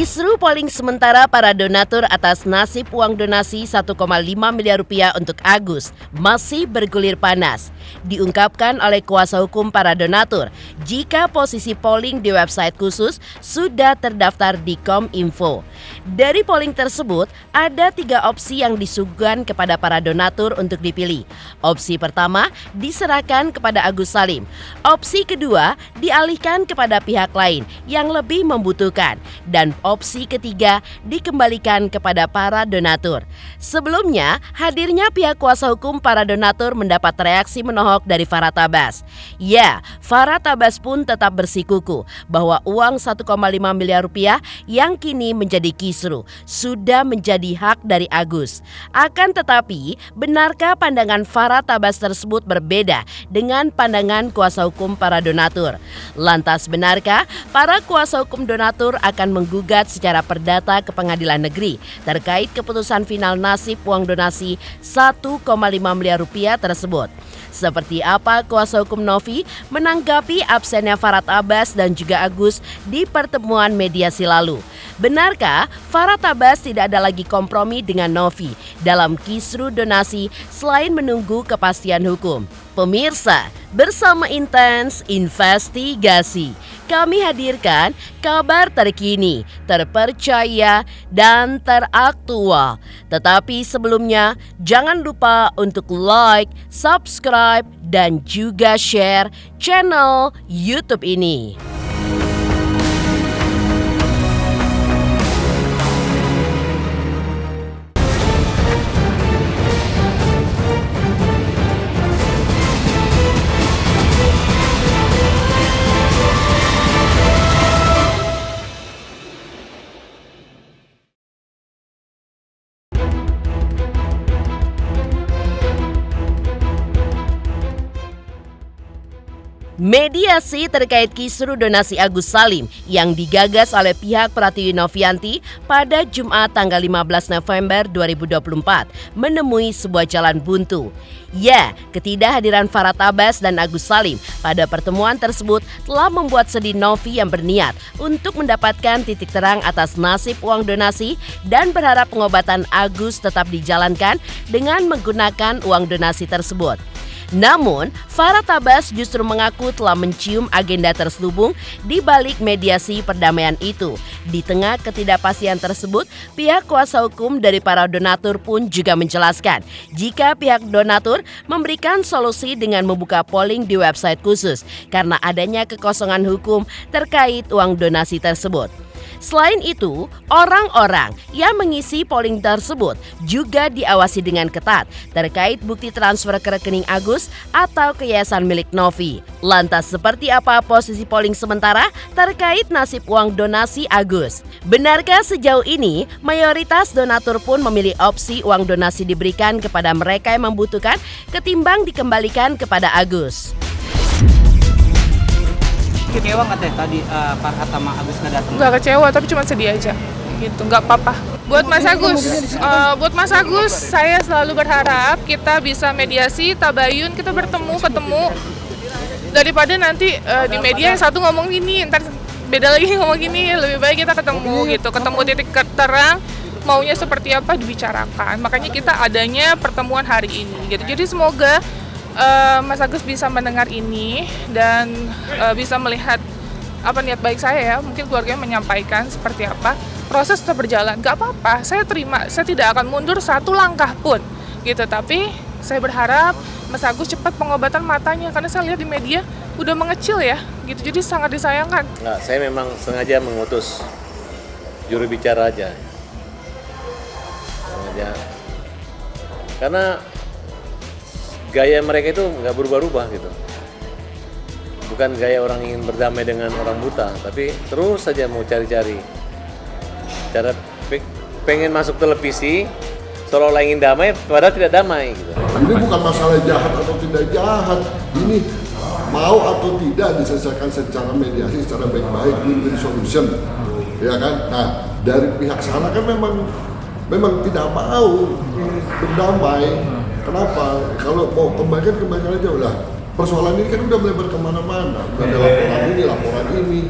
Kisru polling sementara para donatur atas nasib uang donasi 1,5 miliar rupiah untuk Agus masih bergulir panas. Diungkapkan oleh kuasa hukum para donatur jika posisi polling di website khusus sudah terdaftar di Kominfo. Dari polling tersebut, ada 3 opsi yang disuguhkan kepada para donatur untuk dipilih. Opsi pertama diserahkan kepada Agus Salim. Opsi kedua dialihkan kepada pihak lain yang lebih membutuhkan. Dan opsi ketiga dikembalikan kepada para donatur. Sebelumnya, hadirnya pihak kuasa hukum para donatur mendapat reaksi menohok dari Farhad Abbas. Ya, Farhad Abbas pun tetap bersikuku bahwa uang 1,5 miliar rupiah yang kini menjadi kisru sudah menjadi hak dari Agus. Akan tetapi, benarkah pandangan Farhad Abbas tersebut berbeda dengan pandangan kuasa hukum para donatur? Lantas benarkah para kuasa hukum donatur akan menggugat secara perdata ke Pengadilan Negeri terkait keputusan final nasib uang donasi 1,5 miliar rupiah tersebut? Seperti apa kuasa hukum Novi menanggapi absennya Farhad Abbas dan juga Agus di pertemuan mediasi lalu? Benarkah Farhad Abbas tidak ada lagi kompromi dengan Novi dalam kisru donasi selain menunggu kepastian hukum? Pemirsa, bersama Intens Investigasi, kami hadirkan kabar terkini, terpercaya, dan teraktual. Tetapi sebelumnya, jangan lupa untuk like, subscribe, dan juga share channel YouTube ini. Mediasi terkait kisru donasi Agus Salim yang digagas oleh pihak Pratiwi Novianti pada Jumat tanggal 15 November 2024 menemui sebuah jalan buntu. Ya, ketidakhadiran Farhad Abbas dan Agus Salim pada pertemuan tersebut telah membuat sedih Novi yang berniat untuk mendapatkan titik terang atas nasib uang donasi dan berharap pengobatan Agus tetap dijalankan dengan menggunakan uang donasi tersebut. Namun, Farhad Abbas justru mengaku telah mencium agenda terselubung di balik mediasi perdamaian itu. Di tengah ketidakpastian tersebut, pihak kuasa hukum dari para donatur pun juga menjelaskan jika pihak donatur memberikan solusi dengan membuka polling di website khusus karena adanya kekosongan hukum terkait uang donasi tersebut. Selain itu, orang-orang yang mengisi polling tersebut juga diawasi dengan ketat terkait bukti transfer ke rekening Agus atau ke yayasan milik Novi. Lantas seperti apa posisi polling sementara terkait nasib uang donasi Agus? Benarkah sejauh ini mayoritas donatur pun memilih opsi uang donasi diberikan kepada mereka yang membutuhkan ketimbang dikembalikan kepada Agus? Kecewa nggak teh tadi Farhad sama Agus nggak datang? Nggak kecewa, tapi cuma sedih aja gitu, nggak apa-apa. Buat Mas Agus, saya selalu berharap kita bisa mediasi, tabayun, kita ketemu daripada nanti di media yang satu ngomong gini, ntar beda lagi ngomong gini. Lebih baik kita ketemu titik terang, maunya seperti apa dibicarakan. Makanya kita adanya pertemuan hari ini gitu. Jadi semoga Mas Agus bisa mendengar ini dan bisa melihat apa niat baik saya ya. Mungkin keluarganya menyampaikan seperti apa. Proses tetap berjalan, gak apa-apa. Saya terima, saya tidak akan mundur satu langkah pun gitu. Tapi saya berharap Mas Agus cepat pengobatan matanya karena saya lihat di media udah mengecil ya gitu. Jadi sangat disayangkan. Nah, saya memang sengaja mengutus juru bicara aja. Sengaja. Karena gaya mereka itu nggak berubah-ubah gitu. Bukan gaya orang ingin berdamai dengan orang buta, tapi terus saja mau cari-cari cara pengen masuk televisi seolah-olah ingin damai padahal tidak damai gitu. Ini bukan masalah jahat atau tidak jahat, ini mau atau tidak diselesaikan secara mediasi, secara baik-baik, win-win solution, ya kan? Nah, dari pihak sana kan memang tidak mau berdamai. Kenapa? Kalau mau kembalikan aja udah. Persoalan ini kan udah melebar kemana-mana. Udah ada laporan ini,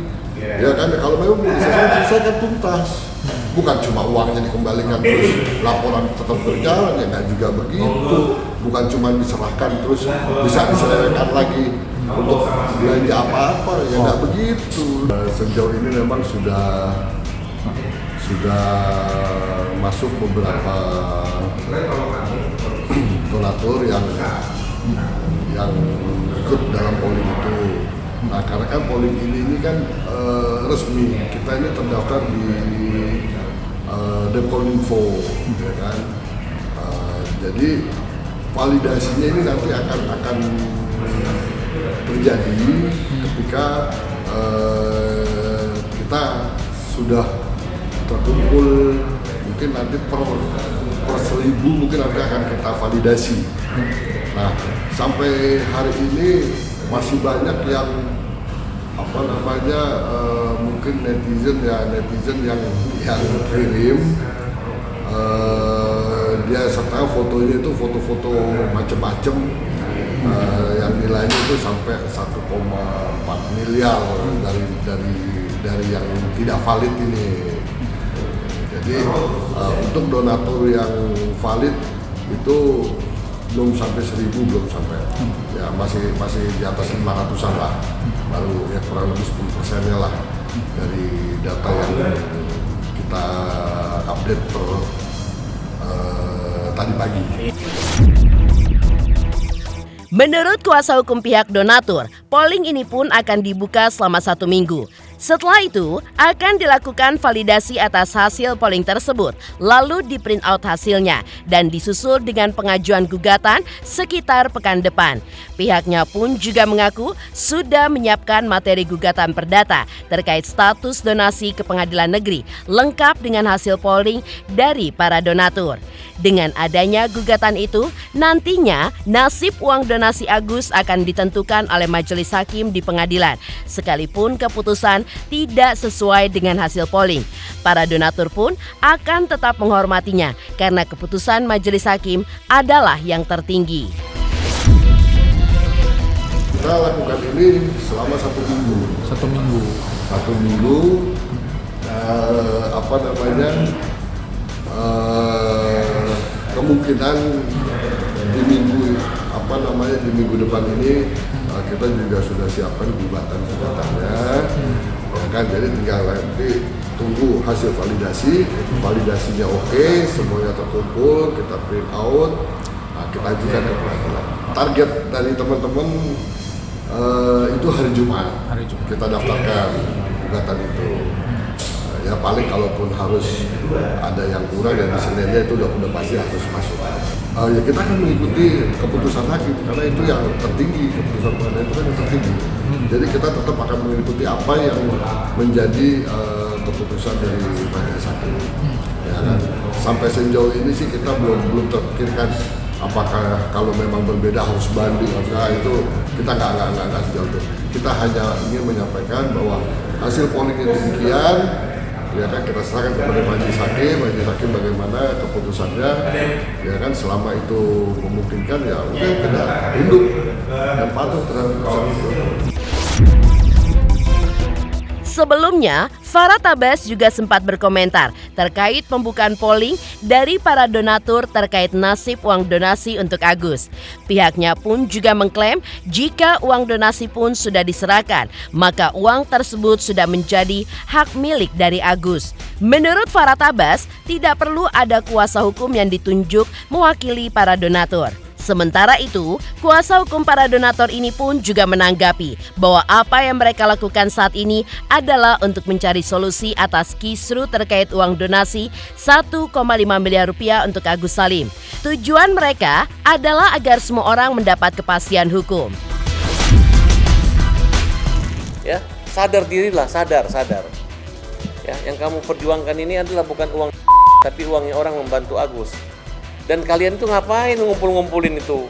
Ya kan, kalau memang mau diselesaikan tuntas. Bukan cuma uangnya dikembalikan terus laporan tetap berjalan, ya nggak juga begitu. Bukan cuma diserahkan terus bisa diselesaikan lagi untuk belanja apa-apa, ya nggak begitu. Sejauh ini memang sudah masuk beberapa donatur yang ikut dalam polling itu. Nah, karena kan polling ini kan resmi, kita ini terdaftar di Dekominfo, ya kan. Jadi validasinya ini nanti akan terjadi ketika kita sudah terkumpul, mungkin nanti per 1.000 mungkin nanti akan kita validasi. Nah, sampai hari ini masih banyak yang mungkin netizen yang kirim dia serta fotonya itu foto-foto macam-macam yang nilainya itu sampai 1,4 miliar dari yang tidak valid ini. Jadi untuk donatur yang valid itu belum sampai 1.000, belum sampai, ya masih di atas 500-an lah, baru ya kurang lebih 10%-nya lah dari data yang kita update tadi pagi. Menurut kuasa hukum pihak donatur, polling ini pun akan dibuka selama 1 minggu. Setelah itu, akan dilakukan validasi atas hasil polling tersebut, lalu di-print out hasilnya, dan disusul dengan pengajuan gugatan sekitar pekan depan. Pihaknya pun juga mengaku sudah menyiapkan materi gugatan perdata terkait status donasi ke pengadilan negeri, lengkap dengan hasil polling dari para donatur. Dengan adanya gugatan itu, nantinya nasib uang donasi Agus akan ditentukan oleh majelis hakim di pengadilan, sekalipun keputusan tidak sesuai dengan hasil polling. Para donatur pun akan tetap menghormatinya karena keputusan majelis hakim adalah yang tertinggi. Kita lakukan ini selama 1 minggu. 1 minggu. 1 minggu, kemungkinan di minggu depan ini kita juga sudah siapkan gugatannya, ya kan. Jadi tinggal nanti tunggu hasil validasinya oke, semuanya terkumpul, kita print out, kita ajukan ke pengadilan. Target dari teman-teman itu hari Jumat kita daftarkan gugatan itu. Ya paling kalaupun harus ada yang kurang ya di Seninnya itu udah pasti harus masuk. Ya kita akan mengikuti keputusan hakim karena itu yang tertinggi, keputusan pengadilan itu kan yang tertinggi. Jadi kita tetap akan mengikuti apa yang menjadi keputusan dari majelis hakim. Ya kan? Sampai sejauh ini sih kita belum terpikirkan apakah kalau memang berbeda harus banding. Nah itu kita nggak sejauh itu. Kita hanya ingin menyampaikan bahwa hasil polling itu demikian. Ya kan, kita serahkan kepada majelis hakim bagaimana keputusannya, ya kan. Selama itu memungkinkan ya udah kita tunduk dan patuh terhadap keputusan itu. Sebelumnya, Farah Tabas juga sempat berkomentar terkait pembukaan polling dari para donatur terkait nasib uang donasi untuk Agus. Pihaknya pun juga mengklaim jika uang donasi pun sudah diserahkan, maka uang tersebut sudah menjadi hak milik dari Agus. Menurut Farah Tabas, tidak perlu ada kuasa hukum yang ditunjuk mewakili para donatur. Sementara itu, kuasa hukum para donatur ini pun juga menanggapi bahwa apa yang mereka lakukan saat ini adalah untuk mencari solusi atas kisru terkait uang donasi 1,5 miliar rupiah untuk Agus Salim. Tujuan mereka adalah agar semua orang mendapat kepastian hukum. Ya, sadar dirilah, sadar. Ya, yang kamu perjuangkan ini adalah bukan uang tapi uangnya orang membantu Agus. Dan kalian tuh ngapain ngumpulin itu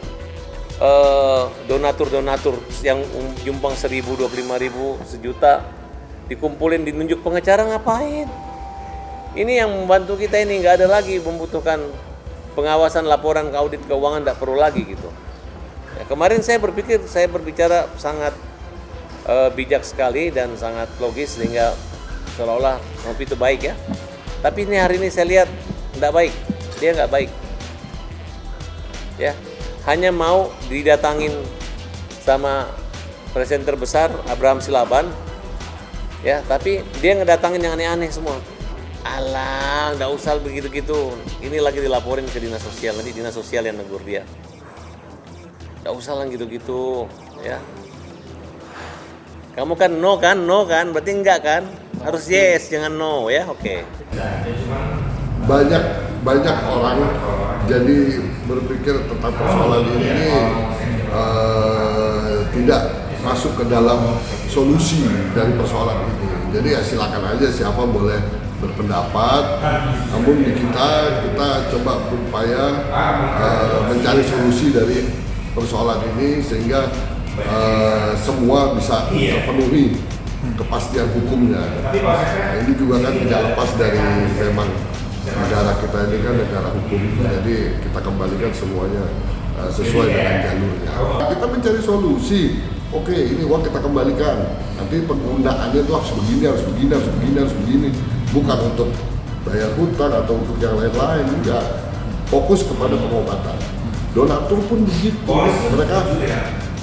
donatur yang jumpang 1.000, 25.000, sejuta dikumpulin dinunjuk pengacara ngapain? Ini yang membantu kita ini, nggak ada lagi membutuhkan pengawasan laporan ke audit keuangan, nggak perlu lagi gitu. Ya, kemarin saya berbicara sangat bijak sekali dan sangat logis sehingga seolah-olah Nopi itu baik ya. Tapi ini hari ini saya lihat tidak baik, dia nggak baik. Ya, hanya mau didatangin sama presenter besar Abraham Silaban, ya, tapi dia ngedatangin yang aneh-aneh semua. Alah, nggak usah begitu-gitu. Ini lagi dilaporin ke dinas sosial, nanti dinas sosial yang negur dia. Nggak usah lah gitu-gitu, ya. Kamu kan no kan, berarti enggak kan? Harus yes, jangan no ya, oke. Banyak orang jadi berpikir tentang persoalan ini tidak masuk ke dalam solusi dari persoalan ini. Jadi ya silakan aja siapa boleh berpendapat, namun di kita coba berupaya mencari solusi dari persoalan ini sehingga semua bisa terpenuhi kepastian hukumnya. Nah, ini juga kan tidak lepas dari memang negara kita ini kan negara hukum, jadi kita kembalikan semuanya sesuai dengan jalurnya. Kita mencari solusi. Oke, ini uang kita kembalikan. Nanti penggunaannya itu harus begini. Bukan untuk bayar hutang atau untuk yang lain-lain, enggak. Fokus kepada pengobatan. Donatur pun begitu. Mereka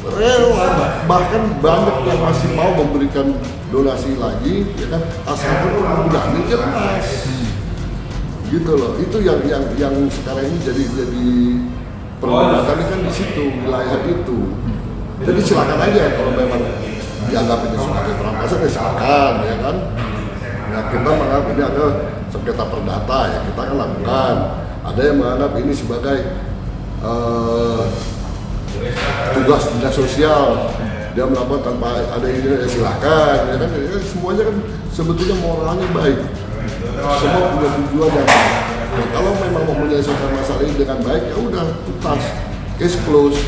rela, bahkan banyak yang masih mau memberikan donasi lagi, ya kan? Asalkan penggunaannya jelas. Gitu loh. Itu yang sekarang ini jadi perdebatan kan di situ, wilayah itu. Jadi silakan aja kalau memang dianggap ini sebagai perampasan ya silakan, ya kan. Ya kita menganggap ini ada sengketa perdata ya kita akan lakukan. Ada yang menganggap ini sebagai tugas dinas sosial, dia melakukan tanpa ada ini ya silakan, ya kan. Ya, semuanya kan sebetulnya moralnya baik. Semua punya tujuan yang baik. Nah, kalau memang mau menyelesaikan masalah ini dengan baik ya udah tuntas, case close.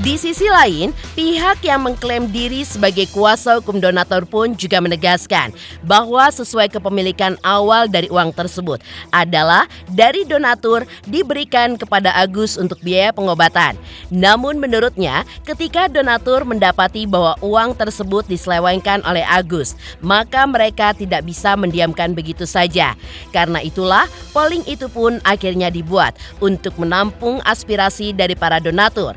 Di sisi lain, pihak yang mengklaim diri sebagai kuasa hukum donatur pun juga menegaskan bahwa sesuai kepemilikan awal dari uang tersebut adalah dari donatur diberikan kepada Agus untuk biaya pengobatan. Namun menurutnya, ketika donatur mendapati bahwa uang tersebut diselewengkan oleh Agus, maka mereka tidak bisa mendiamkan begitu saja. Karena itulah, polling itu pun akhirnya dibuat untuk menampung aspirasi dari para donatur.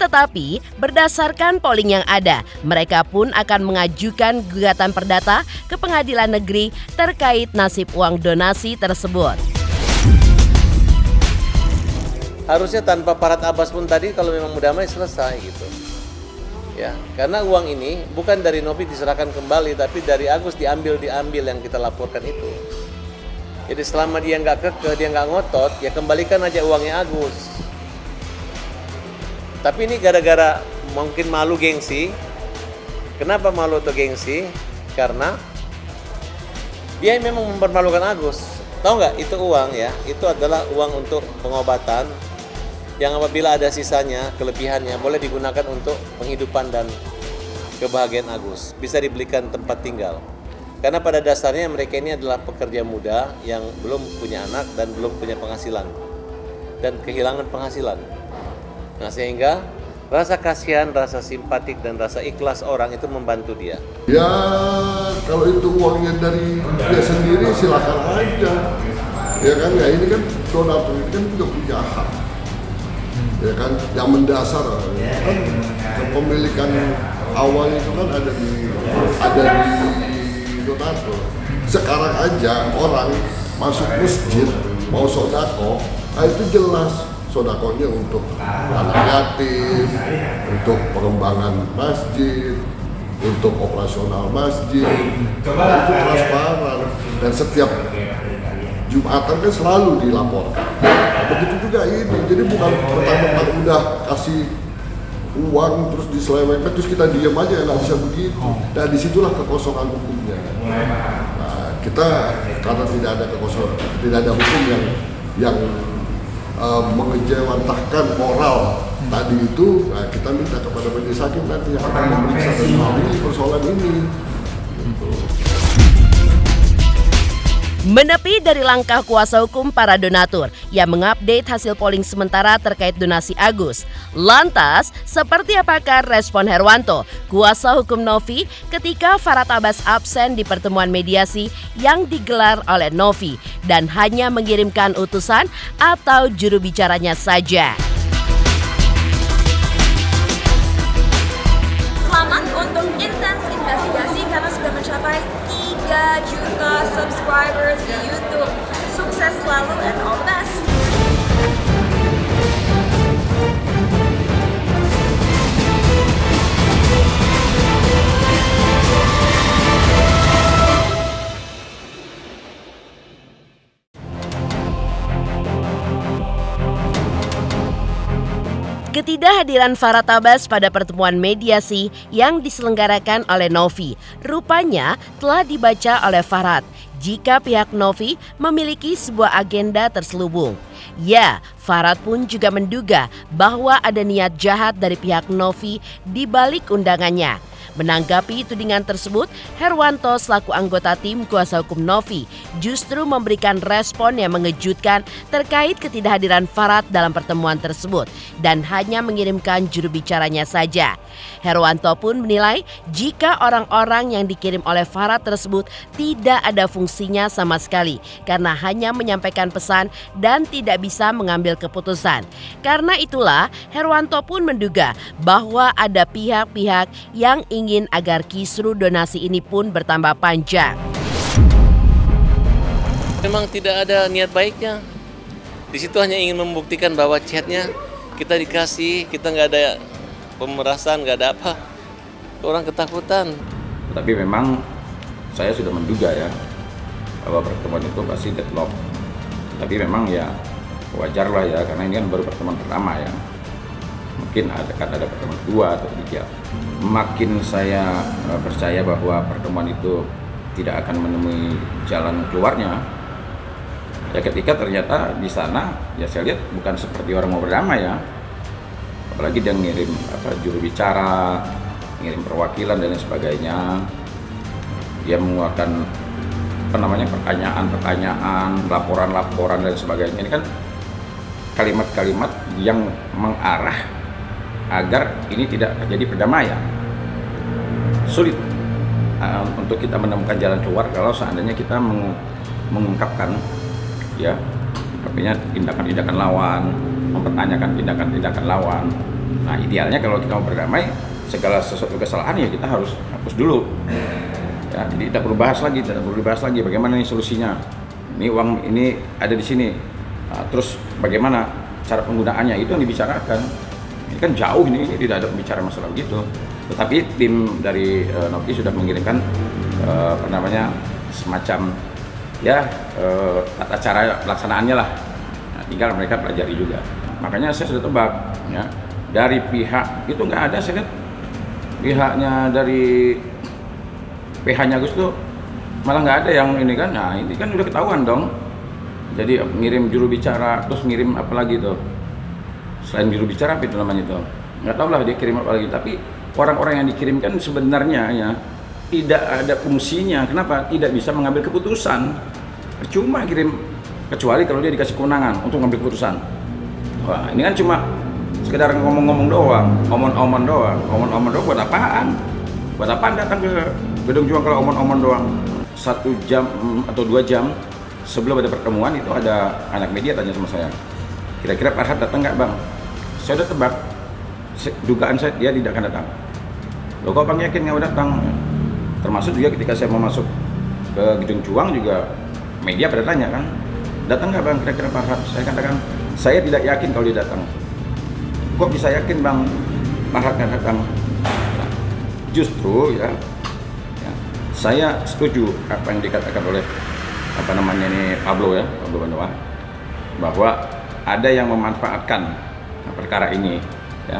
Tetapi, berdasarkan polling yang ada, mereka pun akan mengajukan gugatan perdata ke pengadilan negeri terkait nasib uang donasi tersebut. Harusnya tanpa Farhad Abbas pun tadi kalau memang mudah damai selesai gitu. Ya, karena uang ini bukan dari Nopi diserahkan kembali, tapi dari Agus diambil yang kita laporkan itu. Jadi selama dia nggak kekeh, dia nggak ngotot, ya kembalikan aja uangnya Agus. Tapi ini gara-gara mungkin malu gengsi. Kenapa malu atau gengsi? Karena dia memang mempermalukan Agus. Tahu nggak itu uang ya? Itu adalah uang untuk pengobatan yang apabila ada sisanya, kelebihannya boleh digunakan untuk penghidupan dan kebahagiaan Agus. Bisa dibelikan tempat tinggal. Karena pada dasarnya mereka ini adalah pekerja muda yang belum punya anak dan belum punya penghasilan dan kehilangan penghasilan. Nah sehingga rasa kasihan, rasa simpatik, dan rasa ikhlas orang itu membantu dia. Ya kalau itu uangnya dari dia sendiri silakan aja. Ya kan, ya ini kan donatur ini kan juga punya hak. Ya kan, yang mendasar kan kepemilikan awal itu kan ada di donatur. Sekarang aja orang masuk masjid mau sodako, nah itu jelas. Sodakonya untuk anak yatim, untuk pengembangan masjid, untuk operasional masjid, itu transparan dan setiap Jumatan kan selalu dilaporkan. Begitu juga ini, jadi bukan pertama udah kasih uang terus diselewengkan terus kita diam aja, nggak bisa begitu. Dan disitulah kekosongan hukumnya. Nah, kita karena tidak ada kekosongan, tidak ada hukum yang mengejawantahkan moral tadi itu, nah kita minta kepada majelis hakim nanti yang akan memeriksa dan mengadili persoalan ini. Gitu. Menepi dari langkah kuasa hukum para donatur yang mengupdate hasil polling sementara terkait donasi Agus. Lantas, seperti apakah respon Herwanto, kuasa hukum Novi, ketika Farhad Abbas absen di pertemuan mediasi yang digelar oleh Novi dan hanya mengirimkan utusan atau juru bicaranya saja? Selamat untuk Intens Investigasi karena sudah mencapai 3 juta subscribers di YouTube. Sukses selalu and all the best. Ketidakhadiran Farhad Abbas pada pertemuan mediasi yang diselenggarakan oleh Novi rupanya telah dibaca oleh Farhad jika pihak Novi memiliki sebuah agenda terselubung. Ya, Farhad pun juga menduga bahwa ada niat jahat dari pihak Novi di balik undangannya. Menanggapi tudingan tersebut, Herwanto selaku anggota tim kuasa hukum Novi justru memberikan respon yang mengejutkan terkait ketidakhadiran Farhad dalam pertemuan tersebut dan hanya mengirimkan juru bicaranya saja. Herwanto pun menilai jika orang-orang yang dikirim oleh Farhad tersebut tidak ada fungsinya sama sekali karena hanya menyampaikan pesan dan tidak bisa mengambil keputusan. Karena itulah Herwanto pun menduga bahwa ada pihak-pihak yang ingin agar kisru donasi ini pun bertambah panjang. Memang tidak ada niat baiknya. Di situ hanya ingin membuktikan bahwa chatnya kita dikasih, kita nggak ada pemerasan, nggak ada apa. Orang ketakutan. Tapi memang saya sudah menduga ya bahwa pertemuan itu pasti deadlock. Tapi memang ya wajar lah ya karena ini kan baru pertemuan pertama ya. Mungkin ada pertemuan kedua atau ketiga. Makin saya percaya bahwa pertemuan itu tidak akan menemui jalan keluarnya. Ya ketika ternyata di sana ya saya lihat bukan seperti orang mau berdamai ya. Apalagi dia ngirim juru bicara, ngirim perwakilan dan lain sebagainya. Dia mengeluarkan pertanyaan-pertanyaan, laporan-laporan dan sebagainya. Ini kan kalimat-kalimat yang mengarah agar ini tidak terjadi perdamaian. Sulit untuk kita menemukan jalan keluar kalau seandainya kita mengungkapkan ya artinya tindakan-tindakan lawan, mempertanyakan tindakan-tindakan lawan. Nah idealnya kalau kita mau berdamai, segala sesuatu kesalahan ya kita harus hapus dulu. Ya, jadi tidak perlu bahas lagi bagaimana nih solusinya. Ini uang ini ada di sini. Nah, terus bagaimana cara penggunaannya itu yang dibicarakan. Ini kan jauh ini tidak ada pembicaraan masalah begitu. Tetapi tim dari Novi sudah mengirimkan semacam tata cara pelaksanaannya lah. Nah, tinggal mereka pelajari juga. Makanya saya sudah tebak ya dari pihak itu nggak ada, saya lihat pihaknya dari PH-nya Agus tuh malah nggak ada yang ini kan. Nah ini kan udah ketahuan dong. Jadi ngirim juru bicara terus ngirim apa lagi tuh selain juru bicara apa itu namanya tuh nggak tahu lah dia kirim apa lagi. Tapi orang-orang yang dikirimkan sebenarnya ya tidak ada fungsinya. Kenapa? Tidak bisa mengambil keputusan. Percuma kirim kecuali kalau dia dikasih kewenangan untuk mengambil keputusan. Wah ini kan cuma sekedar ngomong-ngomong doang, omong-omong doang buat apaan? Buat apaan datang ke Gedung Juang kalau omong-omong doang? 1 jam atau 2 jam sebelum ada pertemuan itu ada anak media tanya sama saya, kira-kira Farhad datang nggak bang? Saya udah tebak, dugaan saya dia tidak akan datang. Loh kok bang yakin nggak datang? Termasuk juga ketika saya mau masuk ke Gedung Juang juga media pada tanya kan, datang nggak bang kira-kira Farhad? Saya katakan saya tidak yakin kalau dia datang. Kok bisa yakin bang Farhad nggak datang? Nah, justru ya saya setuju apa yang dikatakan oleh Pablo Bandoa bahwa ada yang memanfaatkan perkara ini ya.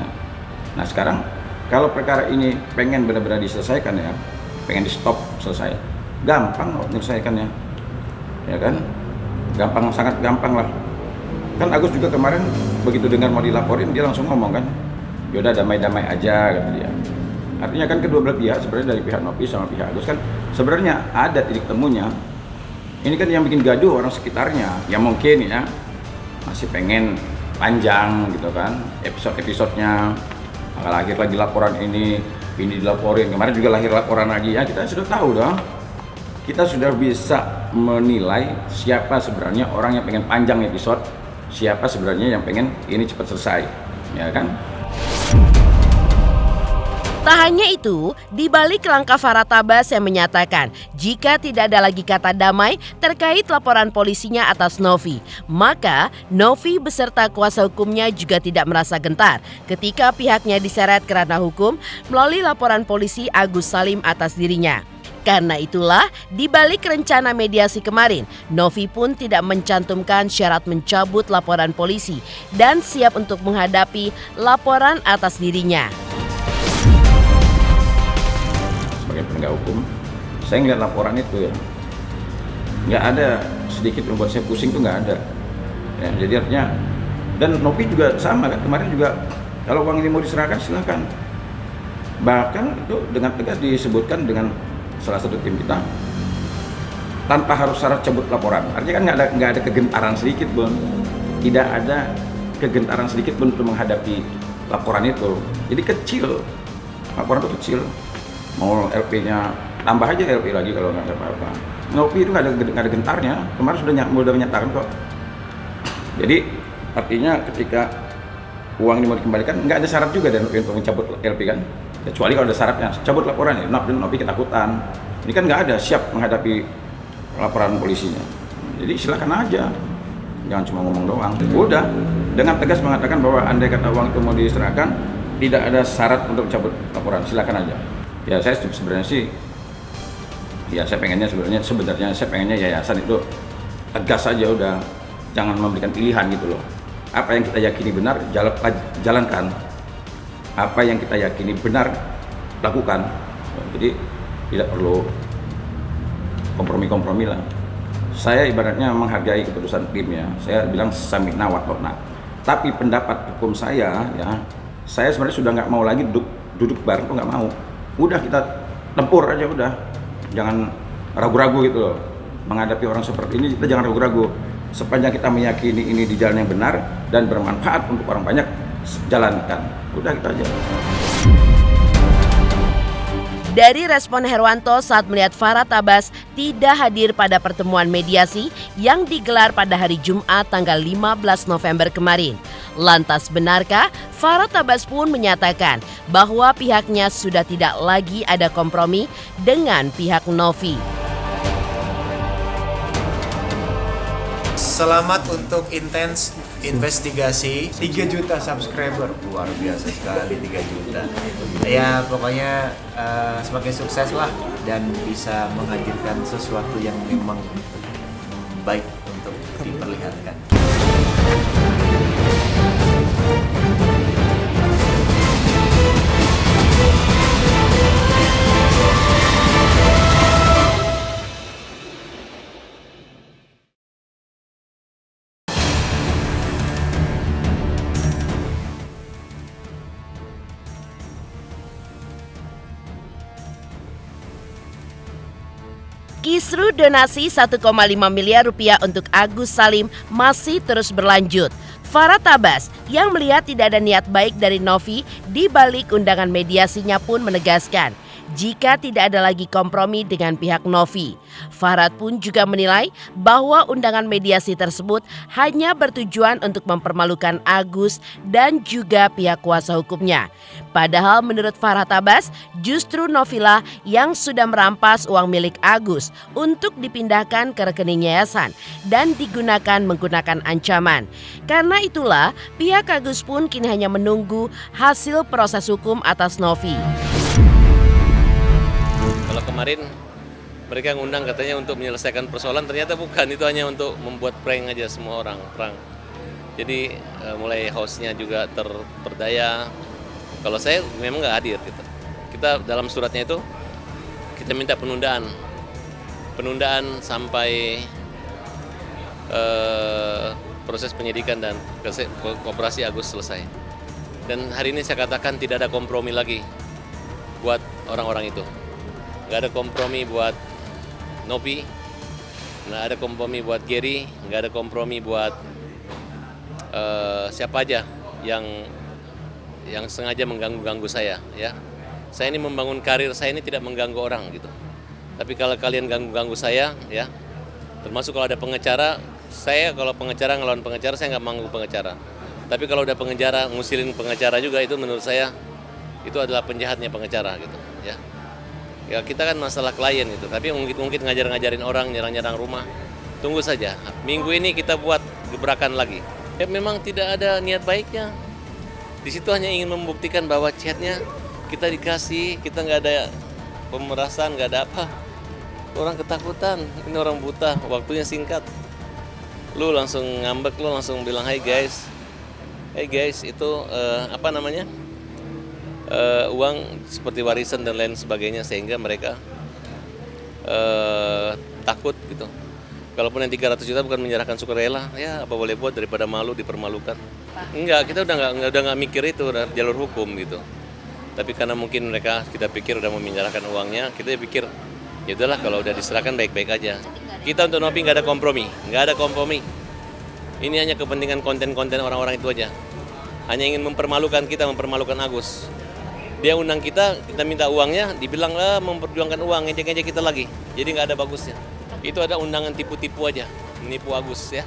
Nah sekarang kalau perkara ini pengen benar-benar diselesaikan ya, pengen di stop selesai, gampang kok menyelesaikannya ya kan, sangat gampang lah kan. Agus juga kemarin begitu dengar mau dilaporin dia langsung ngomong kan, yaudah damai-damai aja kata dia. Artinya kan kedua belah pihak sebenarnya dari pihak Novi sama pihak Agus kan sebenarnya ada titik temunya Ini kan yang bikin gaduh orang sekitarnya, yang mungkin ya masih pengen panjang gitu kan episode-episodenya. Lahir lagi laporan ini dilaporin, kemarin juga lahir laporan lagi ya, kita sudah tahu dong. Kita sudah bisa menilai siapa sebenarnya orang yang pengen panjang episode, siapa sebenarnya yang pengen ini cepat selesai, ya kan? Tak hanya itu, di balik langkah Farhad Abbas yang menyatakan jika tidak ada lagi kata damai terkait laporan polisinya atas Novi, maka Novi beserta kuasa hukumnya juga tidak merasa gentar ketika pihaknya diseret kerana hukum melalui laporan polisi Agus Salim atas dirinya. Karena itulah, di balik rencana mediasi kemarin, Novi pun tidak mencantumkan syarat mencabut laporan polisi dan siap untuk menghadapi laporan atas dirinya. Sebagai penegak hukum, saya ngeliat laporan itu ya, nggak ada sedikit membuat saya pusing, tuh nggak ada. Ya, jadi artinya, dan Novi juga sama kan, kemarin juga kalau uang ini mau diserahkan silakan. Bahkan itu dengan tegas disebutkan dengan salah satu tim kita, tanpa harus syarat cabut laporan. Artinya kan nggak ada kegentaran sedikit pun, tidak ada kegentaran sedikit pun untuk menghadapi laporan itu. Jadi kecil, laporan itu kecil. Mau LP-nya tambah aja LP lagi kalau nggak ada apa-apa. Novi itu nggak ada gentarnya. Kemarin sudah menyatakan kok. Jadi artinya ketika uang ini mau dikembalikan nggak ada syarat juga dan untuk mencabut LP kan. Kecuali kalau ada syaratnya cabut laporan ya. Novi ketakutan. Ini kan nggak ada siap menghadapi laporan polisinya. Jadi silakan aja. Jangan cuma ngomong doang. Udah dengan tegas mengatakan bahwa andai kata uang itu mau diserahkan tidak ada syarat untuk cabut laporan, silakan aja. Ya saya sebenarnya sih, ya saya pengennya sebenarnya saya pengennya yayasan itu tegas aja udah, jangan memberikan pilihan gitu loh. Apa yang kita yakini benar jalankan, apa yang kita yakini benar lakukan. Jadi tidak perlu kompromi lah. Saya ibaratnya menghargai keputusan tim ya. Saya bilang samina wa ta'na. Tapi pendapat hukum saya ya, saya sebenarnya sudah nggak mau lagi duduk bareng, tuh nggak mau. Udah kita tempur aja udah, jangan ragu-ragu gitu loh. Menghadapi orang seperti ini kita jangan ragu-ragu. Sepanjang kita meyakini ini di jalan yang benar dan bermanfaat untuk orang banyak, jalankan. Udah gitu aja. Dari respon Herwanto saat melihat Farhad Abbas tidak hadir pada pertemuan mediasi yang digelar pada hari Jumat tanggal 15 November kemarin. Lantas benarkah Farhad Abbas pun menyatakan bahwa pihaknya sudah tidak lagi ada kompromi dengan pihak Novi. Selamat untuk intens investigasi 3 juta subscriber, luar biasa sekali 3 juta. Ya pokoknya semakin sukses lah dan bisa menghadirkan sesuatu yang memang baik untuk diperlihatkan. Kisru donasi 1,5 miliar rupiah untuk Agus Salim masih terus berlanjut. Farhad Abbas yang melihat tidak ada niat baik dari Novi di balik undangan mediasinya pun menegaskan jika tidak ada lagi kompromi dengan pihak Novi. Farhad pun juga menilai bahwa undangan mediasi tersebut hanya bertujuan untuk mempermalukan Agus dan juga pihak kuasa hukumnya. Padahal menurut Farhad Abbas, justru Novilah yang sudah merampas uang milik Agus untuk dipindahkan ke rekening yayasan dan digunakan menggunakan ancaman. Karena itulah pihak Agus pun kini hanya menunggu hasil proses hukum atas Novi. Kalau kemarin mereka ngundang katanya untuk menyelesaikan persoalan, ternyata bukan, itu hanya untuk membuat prank aja semua orang, prank. Jadi mulai hostnya juga terperdaya. Kalau saya memang nggak hadir gitu. Kita dalam suratnya itu kita minta penundaan sampai proses penyidikan dan kooperasi Agus selesai. Dan hari ini saya katakan tidak ada kompromi lagi buat orang-orang itu. Nggak ada kompromi buat Novi, nggak ada kompromi buat Gary, nggak ada kompromi buat siapa aja yang sengaja mengganggu saya, ya. Saya ini membangun karir saya ini tidak mengganggu orang gitu. Tapi kalau kalian ganggu saya, ya, termasuk kalau ada pengacara, saya kalau pengacara ngelawan pengacara saya nggak mengganggu pengacara. Tapi kalau udah pengacara ngusilin pengacara juga, itu menurut saya itu adalah penjahatnya pengacara gitu, ya. Ya kita kan masalah klien gitu, tapi mungkin ngajarin orang, nyerang rumah. Tunggu saja. Minggu ini kita buat gebrakan lagi. Ya memang tidak ada niat baiknya. Di situ hanya ingin membuktikan bahwa chatnya kita dikasih, kita nggak ada pemerasan, nggak ada apa. Orang ketakutan, ini orang buta, waktunya singkat. Lu langsung ngambek, lu langsung bilang, hey guys, itu apa namanya? Uang seperti warisan dan lain sebagainya, sehingga mereka takut gitu. Kalaupun yang 300 juta bukan menyerahkan sukarela, ya apa boleh buat daripada malu dipermalukan. Enggak, kita udah nggak mikir itu, udah jalur hukum gitu. Tapi karena mungkin kita pikir udah mau menyerahkan uangnya, kita pikir ya udahlah kalau udah diserahkan baik-baik aja. Kita untuk Nopi nggak ada kompromi. Ini hanya kepentingan konten-konten orang-orang itu aja. Hanya ingin mempermalukan kita, mempermalukan Agus. Dia undang kita minta uangnya, dibilang memperjuangkan uang, ngejek-ngejek kita lagi. Jadi nggak ada bagusnya. Itu ada undangan tipu-tipu aja, menipu Agus ya.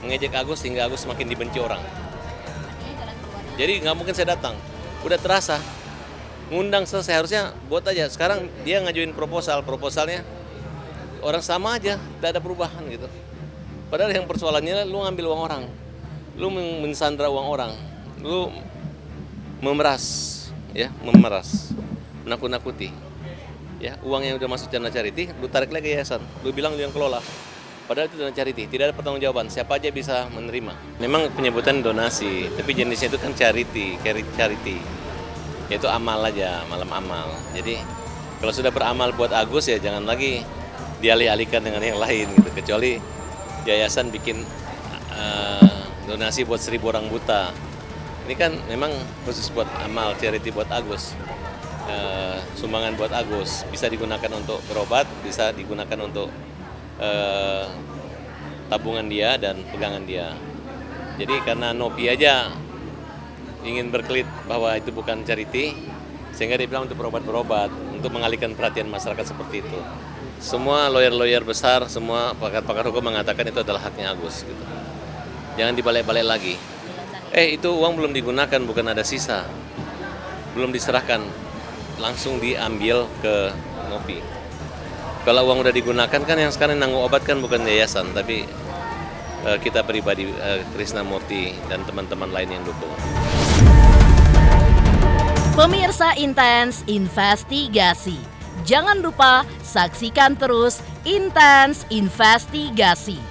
Mengejek Agus sehingga Agus semakin dibenci orang. Jadi nggak mungkin saya datang. Udah terasa. Ngundang selesai, harusnya buat aja. Sekarang dia ngajuin proposalnya orang sama aja, tidak ada perubahan gitu. Padahal yang persoalannya lu ngambil uang orang, lu mensandra uang orang, lu memeras, menakut-nakuti. Ya, uang yang udah masuk dana charity, lu tarik lagi yayasan, lu bilang lu yang kelola. Padahal itu dana charity, tidak ada pertanggungjawaban, siapa aja bisa menerima. Memang penyebutan donasi, tapi jenisnya itu kan charity. Yaitu amal aja, malam amal. Jadi kalau sudah beramal buat Agus ya jangan lagi dialih-alihkan dengan yang lain gitu. Kecuali yayasan bikin donasi buat 1000 orang buta. Ini kan memang khusus buat amal, charity buat Agus. Sumbangan buat Agus bisa digunakan untuk berobat, bisa digunakan untuk tabungan dia dan pegangan dia. Jadi karena Nopi aja ingin berkelit bahwa itu bukan charity, sehingga dia bilang untuk berobat, untuk mengalihkan perhatian masyarakat seperti itu. Semua lawyer besar, semua pakar hukum mengatakan itu adalah haknya Agus gitu. Jangan dibalik-balik lagi. Itu uang belum digunakan, bukan ada sisa. Belum diserahkan, langsung diambil ke Nopi. Kalau uang udah digunakan kan yang sekarang nanggung obat kan bukan yayasan, tapi kita pribadi, Krisnamurti dan teman-teman lain yang dukung. Pemirsa Intens Investigasi, jangan lupa saksikan terus Intens Investigasi.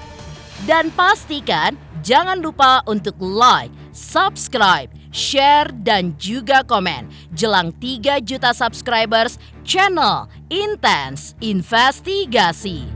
Dan pastikan jangan lupa untuk like, subscribe, share, dan juga komen jelang 3 juta subscribers channel Intens Investigasi.